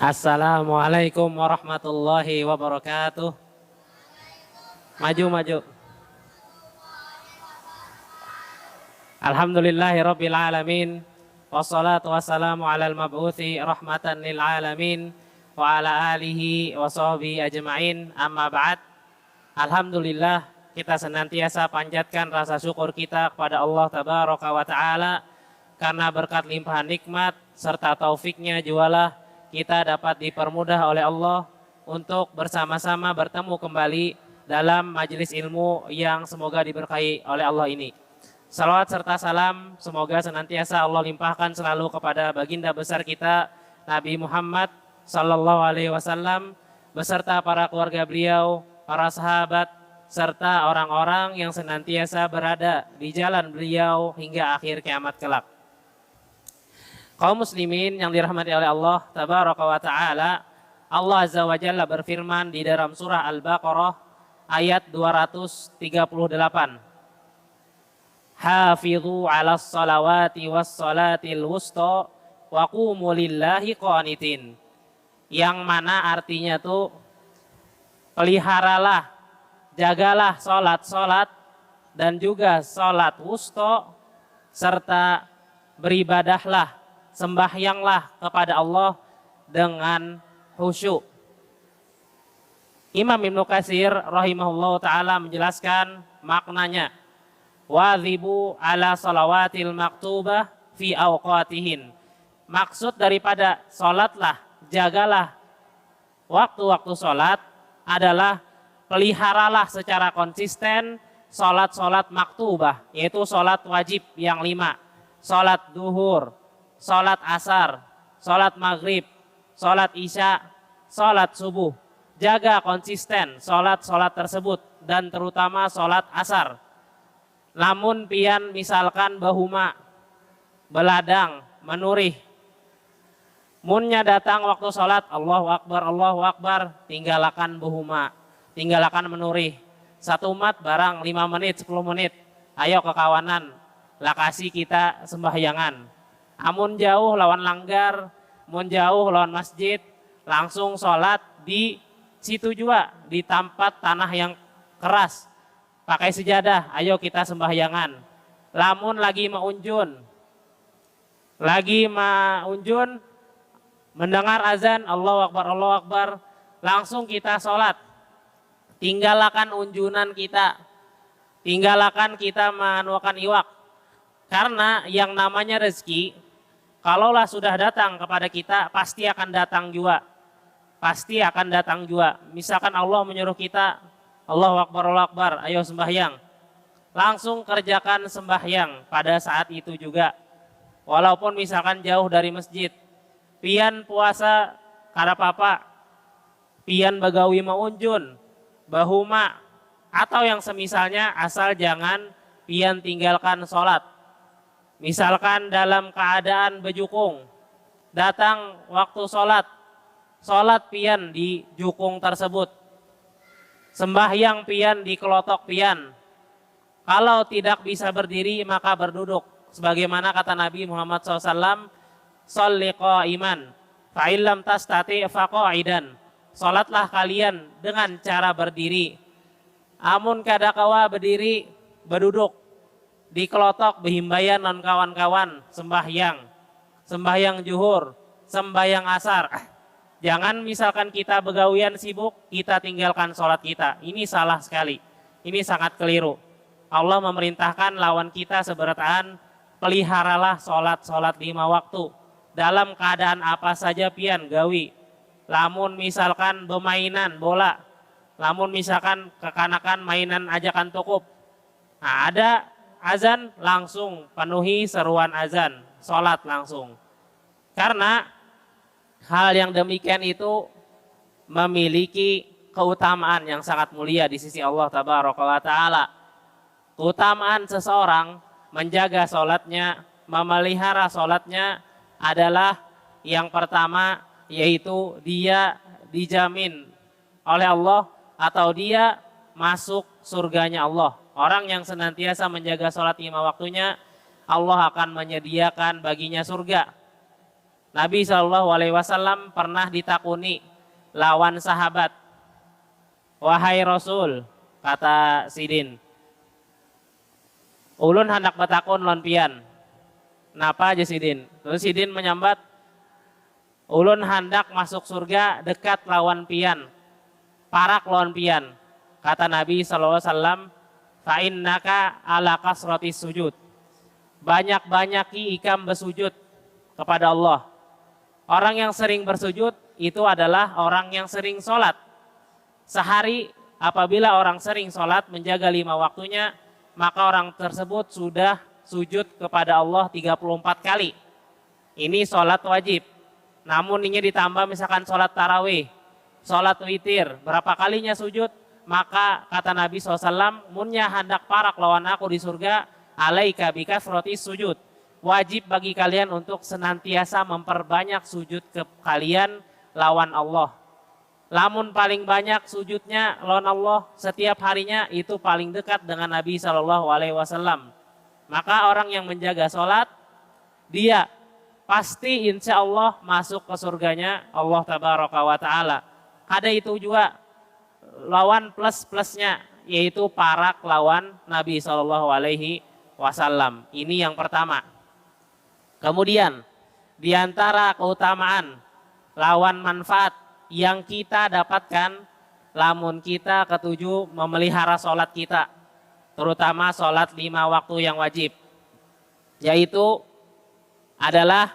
Assalamualaikum warahmatullahi wabarakatuh. Maju, maju. Alhamdulillahirabbil alamin. Wassalatu wassalamu alal mab'uthi rahmatan lil alamin wa ala alihi wa sahbihi ajma'in. Amma ba'd. Alhamdulillah, kita senantiasa panjatkan rasa syukur kita kepada Allah tabaraka wa ta'ala karena berkat limpahan nikmat serta taufiknya jualah kita dapat dipermudah oleh Allah untuk bersama-sama bertemu kembali dalam majelis ilmu yang semoga diberkahi oleh Allah ini. Salawat serta salam semoga senantiasa Allah limpahkan selalu kepada baginda besar kita Nabi Muhammad sallallahu alaihi wasallam beserta para keluarga beliau, para sahabat serta orang-orang yang senantiasa berada di jalan beliau hingga akhir kiamat kelak. Kaum muslimin yang dirahmati oleh Allah tabaraka wa ta'ala, Allah azza wa jalla berfirman di dalam surah Al-Baqarah ayat 238. Hafidhu 'alas salawati was salatil wusta wa qumu lillahi qanitin. Yang mana artinya tuh peliharalah, jagalah salat-salat dan juga salat wusta serta beribadahlah, sembahyanglah kepada Allah dengan khusyuk. Imam Ibnu Katsir rahimahullah ta'ala menjelaskan maknanya. Wadhibu ala salawatil maktubah fi awqatihin. Maksud daripada salatlah, jagalah waktu-waktu salat adalah peliharalah secara konsisten salat-salat maktubah, yaitu salat wajib yang 5. Salat duhur, salat asar, salat maghrib, salat isya, salat subuh. Jaga konsisten salat-salat tersebut dan terutama salat asar. Namun pian misalkan bahuma, beladang, menurih. Munnya datang waktu salat, Allahu Akbar, tinggalkan bahuma, tinggalkan menurih. Satu umat barang 5 menit, 10 menit. Ayo ke kawanan, lakasi kita sembahyangan. Amun jauh lawan langgar, mun jauh lawan masjid, langsung sholat di situ juga, di tempat tanah yang keras. Pakai sejadah, ayo kita sembahyangan. Lamun lagi maunjun, mendengar azan, Allahu Akbar, langsung kita sholat. Tinggalkan unjunan kita, tinggalkan kita manuakan iwak. Karena yang namanya rezeki, kalaulah sudah datang kepada kita, pasti akan datang juga. Pasti akan datang juga. Misalkan Allah menyuruh kita, Allahu Akbar, ayo sembahyang. Langsung kerjakan sembahyang pada saat itu juga. Walaupun misalkan jauh dari masjid. Pian puasa karapapa, pian bagawi maunjun, bahuma, atau yang semisalnya, asal jangan pian tinggalkan sholat. Misalkan dalam keadaan bejukung, datang waktu sholat pian di jukung tersebut. Sembahyang pian di kelotok pian. Kalau tidak bisa berdiri maka berduduk. Sebagaimana kata Nabi Muhammad SAW, Sholli qa'iman, fa'illam tastati faqa'idan. Sholatlah kalian dengan cara berdiri. Amun kadakawa berdiri, berduduk. Di kelotok behimbayan non kawan-kawan sembahyang juhur, sembahyang asar. Jangan misalkan kita begawian sibuk, kita tinggalkan sholat kita. Ini salah sekali, ini sangat keliru. Allah memerintahkan lawan kita seberataan, peliharalah sholat 5 waktu. Dalam keadaan apa saja pian gawi. Lamun misalkan bermainan bola, lamun misalkan kekanakan mainan ajakan tukup. Nah, ada azan, langsung penuhi seruan azan, sholat langsung. Karena hal yang demikian itu memiliki keutamaan yang sangat mulia di sisi Allah tabaraka wa ta'ala. Keutamaan seseorang menjaga sholatnya, memelihara sholatnya adalah yang pertama, yaitu dia dijamin oleh Allah atau dia masuk surganya Allah. Orang yang senantiasa menjaga sholat 5 waktunya, Allah akan menyediakan baginya surga. Nabi SAW pernah ditakuni lawan sahabat. Wahai Rasul, kata Sidin, ulun hendak betakun lawan pian. Napa aja Sidin? Terus Sidin menyambat, ulun hendak masuk surga dekat lawan pian, parak lawan pian. Kata Nabi SAW, fa innaka ala kasrotis sujud. Banyak-banyaki ikam bersujud kepada Allah. Orang yang sering bersujud itu adalah orang yang sering sholat. Sehari apabila orang sering sholat menjaga 5 waktunya, maka orang tersebut sudah sujud kepada Allah 34 kali. Ini sholat wajib. Namun ini ditambah misalkan sholat tarawih, sholat witir, berapa kalinya sujud, maka kata Nabi SAW, munnya hendak parak lawan aku di surga, alaika bikasrotis sujud. Wajib bagi kalian untuk senantiasa memperbanyak sujud ke kalian lawan Allah. Lamun paling banyak sujudnya lawan Allah setiap harinya itu paling dekat dengan Nabi SAW. Maka orang yang menjaga sholat, dia pasti insya Allah masuk ke surganya Allah Tabaraka wa Ta'ala. Ada itu juga lawan plus-plusnya, yaitu parak lawan Nabi SAW. Ini yang pertama. Kemudian di antara keutamaan lawan manfaat yang kita dapatkan lamun kita ketujuh memelihara sholat kita, terutama sholat 5 waktu yang wajib, yaitu adalah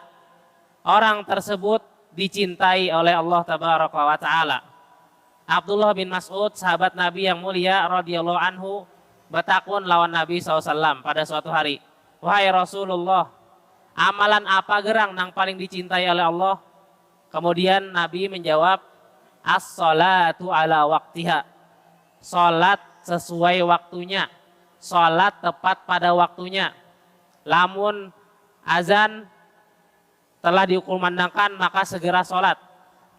orang tersebut dicintai oleh Allah Tabaraka wa Ta'ala. Abdullah bin Mas'ud, sahabat Nabi yang mulia radhiyallahu anhu, bertakun lawan Nabi SAW pada suatu hari, wahai Rasulullah, amalan apa gerang nang paling dicintai oleh Allah? Kemudian Nabi menjawab, as-salatu ala waktiha. Salat sesuai waktunya, salat tepat pada waktunya. Lamun azan telah dikumandangkan maka segera salat.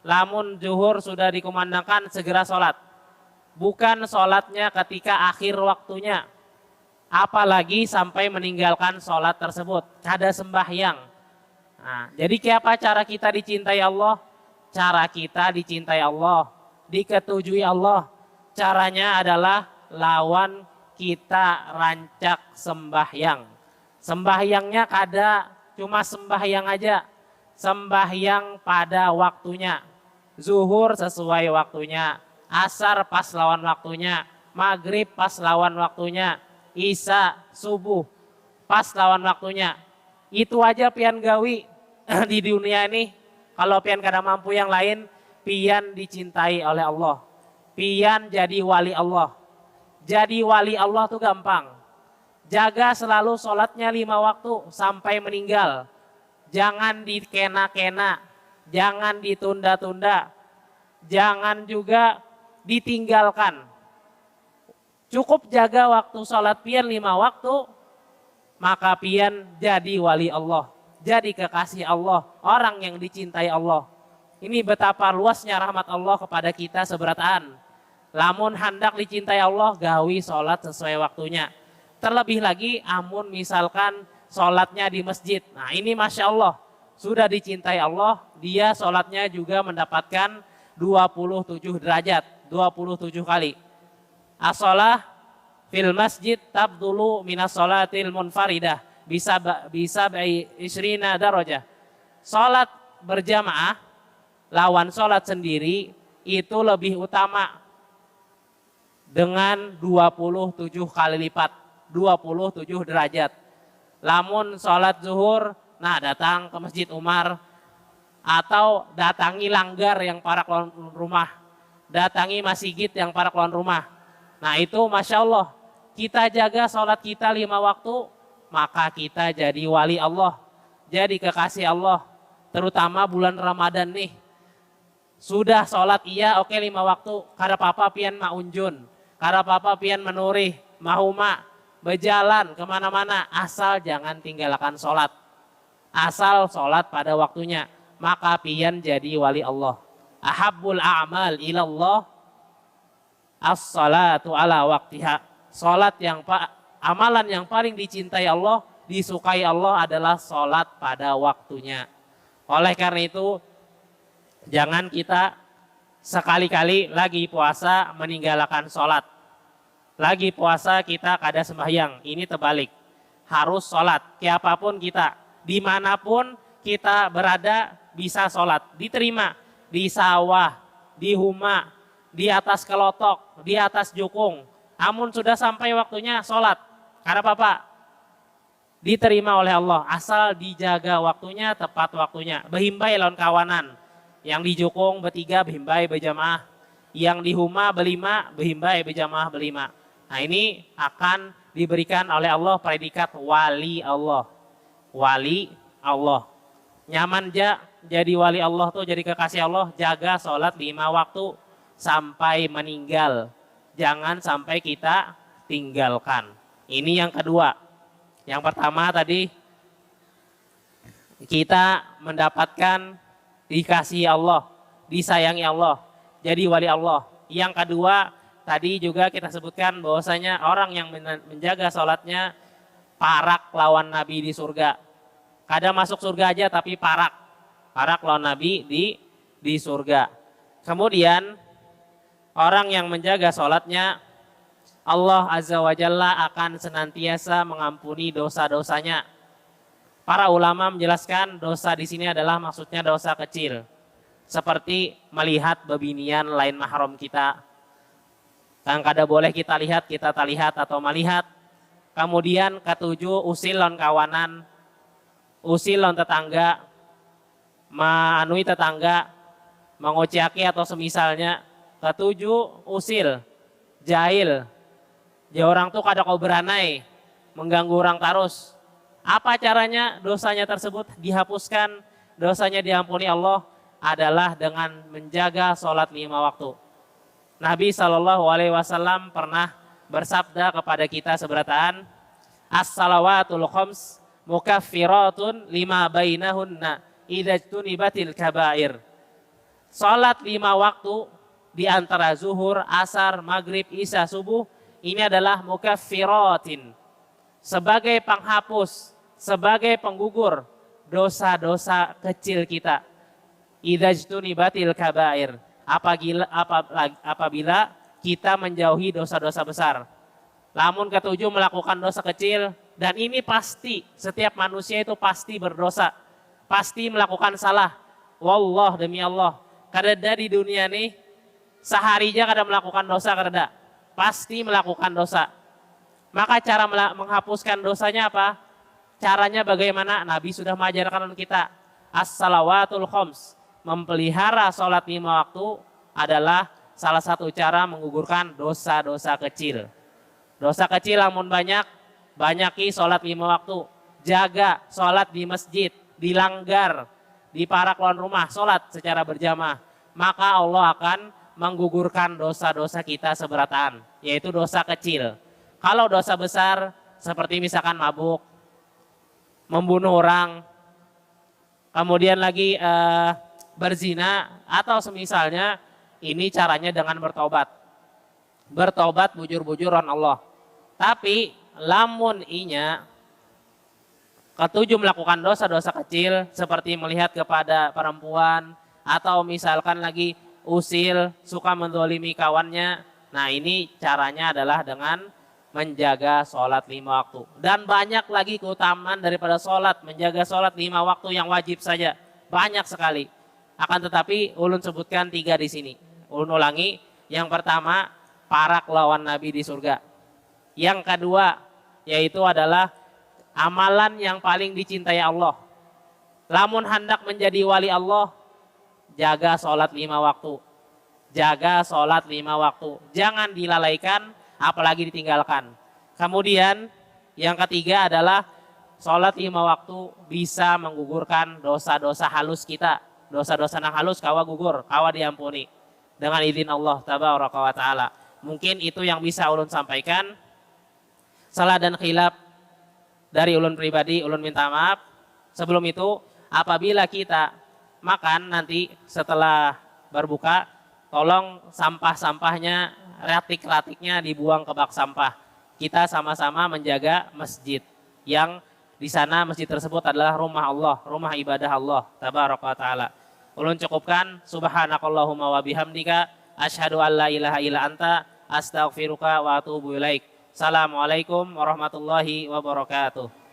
Lamun zuhur sudah dikumandangkan segera salat. Bukan salatnya ketika akhir waktunya, apalagi sampai meninggalkan sholat tersebut, kada sembahyang. Nah, jadi apa cara kita dicintai Allah? Cara kita dicintai Allah, diketujui Allah, caranya adalah lawan kita rancak sembahyang. Sembahyangnya kada cuma sembahyang aja, sembahyang pada waktunya. Zuhur sesuai waktunya, asar pas lawan waktunya, maghrib pas lawan waktunya, Isya, subuh, pas lawan waktunya. Itu aja pian gawi di dunia ini. Kalau pian kada mampu yang lain, pian dicintai oleh Allah. Pian jadi wali Allah. Jadi wali Allah tuh gampang. Jaga selalu sholatnya 5 waktu sampai meninggal. Jangan dikena-kena, jangan ditunda-tunda, jangan juga ditinggalkan. Cukup jaga waktu sholat pian 5 waktu, maka pian jadi wali Allah, jadi kekasih Allah, orang yang dicintai Allah. Ini betapa luasnya rahmat Allah kepada kita seberataan. Lamun hendak dicintai Allah, gawi sholat sesuai waktunya. Terlebih lagi, amun misalkan sholatnya di masjid. Nah ini Masya Allah, sudah dicintai Allah, dia sholatnya juga mendapatkan 27 derajat, 27 kali. As-sholah fil masjid tabdulu minas sholatil munfaridah bisa isrina darajah. Sholat berjamaah lawan sholat sendiri itu lebih utama dengan 27 kali lipat, 27 derajat. Lamun sholat zuhur, nah datang ke Masjid Umar atau datangi langgar yang para keluar rumah, datangi masjid yang para keluar rumah. Nah itu Masya Allah, kita jaga sholat kita 5 waktu, maka kita jadi wali Allah, jadi kekasih Allah. Terutama bulan Ramadan nih, sudah sholat iya oke 5 waktu, kada apa-apa pian maunjun, kada apa-apa pian menurih, mahuma, berjalan kemana-mana, asal jangan tinggalkan sholat. Asal sholat pada waktunya, maka pian jadi wali Allah. Ahabbul a'mal ilallah as-salatu ala waktiha. Salat yang amalan yang paling dicintai Allah, disukai Allah adalah salat pada waktunya. Oleh karena itu, jangan kita sekali-kali lagi puasa meninggalkan sholat. Lagi puasa kita kada sembahyang, ini terbalik. Harus sholat, siapapun kita, dimanapun kita berada bisa sholat. Diterima, di sawah, di huma, di atas kelotok, di atas jukung. Amun sudah sampai waktunya sholat. Karena apa? Diterima oleh Allah, asal dijaga waktunya, tepat waktunya. Behimbai lawan kawanan. Yang di jukung bertiga behimbai berjamaah. Yang di huma berlima behimbai berjamaah berlima. Nah ini akan diberikan oleh Allah predikat wali Allah. Wali Allah. Nyaman jadi wali Allah tuh, jadi kekasih Allah, jaga sholat 5 waktu sampai meninggal. Jangan sampai kita tinggalkan. Ini yang kedua. Yang pertama tadi kita mendapatkan dikasihi Allah, disayangi Allah, jadi wali Allah. Yang kedua tadi juga kita sebutkan bahwasanya orang yang menjaga sholatnya parak lawan Nabi di surga. Kadang masuk surga aja tapi parak lawan Nabi di surga. Kemudian orang yang menjaga sholatnya, Allah Azza wa Jalla akan senantiasa mengampuni dosa-dosanya. Para ulama menjelaskan dosa di sini adalah maksudnya dosa kecil. Seperti melihat bebinian lain mahram kita. Yang kada boleh kita lihat, kita tak lihat atau melihat. Kemudian ketujuh, usil lawan kawanan, usil lawan tetangga, manui tetangga, mengociaki atau semisalnya. Ketujuh, usil, jahil. Ya orang tuh kada kau beranai, mengganggu orang terus. Apa caranya dosanya tersebut dihapuskan, dosanya diampuni Allah adalah dengan menjaga sholat 5 waktu. Nabi SAW pernah bersabda kepada kita seberataan, as-salawatul khams mukaffiratun lima bainahunna idajtunibatil kabair. Sholat 5 waktu di antara zuhur, asar, maghrib, isya, subuh, ini adalah mukaffiratin, sebagai penghapus, sebagai penggugur dosa-dosa kecil kita. Idajtunibatil kabair, apabila kita menjauhi dosa-dosa besar. Lamun ketujuh melakukan dosa kecil, dan ini pasti setiap manusia itu pasti berdosa, pasti melakukan salah. Wallah, demi Allah, kadada di dunia nih sehari aja kada melakukan dosa, kada pasti melakukan dosa. Maka cara menghapuskan dosanya apa? Caranya bagaimana? Nabi sudah mengajarkan kita. As-salawatul khams, memelihara sholat 5 waktu adalah salah satu cara menggugurkan dosa-dosa kecil. Dosa kecil namun banyaki sholat 5 waktu. Jaga sholat di masjid, dilanggar, di para keluar rumah, sholat secara berjamaah. Maka Allah akan menggugurkan dosa-dosa kita seberataan, yaitu dosa kecil. Kalau dosa besar seperti misalkan mabuk, membunuh orang, kemudian lagi berzina atau semisalnya, ini caranya dengan bertobat. Bertobat bujur-bujuran Allah. Tapi lamun inya ketujuh melakukan dosa-dosa kecil seperti melihat kepada perempuan atau misalkan lagi usil, suka menzalimi kawannya. Nah ini caranya adalah dengan menjaga sholat 5 waktu. Dan banyak lagi keutamaan daripada sholat, menjaga sholat 5 waktu yang wajib saja. Banyak sekali. Akan tetapi ulun sebutkan 3 di sini. Ulun ulangi, yang pertama parak lawan Nabi di surga. Yang kedua yaitu adalah amalan yang paling dicintai Allah. Lamun hendak menjadi wali Allah, jaga sholat 5 waktu. Jaga sholat 5 waktu. Jangan dilalaikan, apalagi ditinggalkan. Kemudian yang ketiga adalah sholat 5 waktu bisa menggugurkan dosa-dosa halus kita. Dosa-dosa yang halus kawa gugur, kawa diampuni. Dengan izin Allah tabaraka wa ta'ala. Mungkin itu yang bisa ulun sampaikan. Salah dan khilaf dari ulun pribadi, ulun minta maaf. Sebelum itu, apabila kita makan nanti setelah berbuka, tolong sampah-sampahnya, ratik-ratiknya dibuang ke bak sampah. Kita sama-sama menjaga masjid yang Di sana masjid tersebut adalah rumah Allah, rumah ibadah Allah tabaraka wa taala. Ulun cukupkan, subhanakallahumma wa bihamdika asyhadu an la ilaha illa anta astaghfiruka wa atubu ilaik. Assalamualaikum warahmatullahi wabarakatuh.